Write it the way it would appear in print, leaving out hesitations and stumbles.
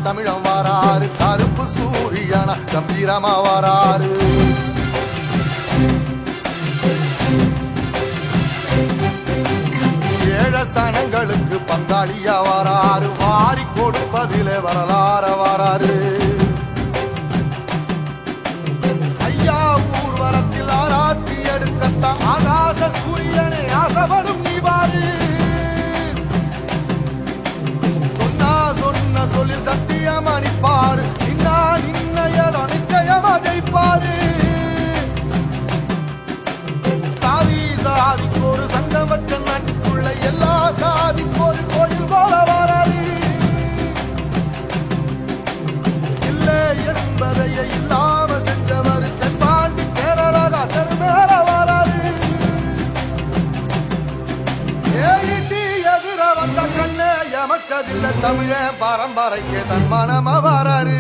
தமிழம் வாராரு கருப்பு சூரியனா கம்பீரமா வாராரு சனங்களுக்கு பங்காளியா வாராரு வாரி கொடுப்பதிலே வரலாற வாராரு ஐயா ஊர்வலத்தில் ஆராத்தி எடுக்கத்தான் ஆகாச சூரியனே ஆசைப்படும் நீவாரு சொன்ன சொல்லில் சத்தியம் அணிப்பாரு நின்னையல் நிச்சயமா ஜெயிப்பாரு சாதி சாதிக்கு ஒரு சங்கம் வச்ச நட்புள்ள எல்லா சாதிக்கு ஒரு கோயில் போல வராது இல்லை என்பதையே இல்லாம செஞ்சவர் தென்பாண்டி கேரளா தெருமேல வராது ஏகிட்டி எதிர வந்த கண்ணே எமச்சதில்லை தமிழ பரம்பரைக்கு தன் மனம வராரு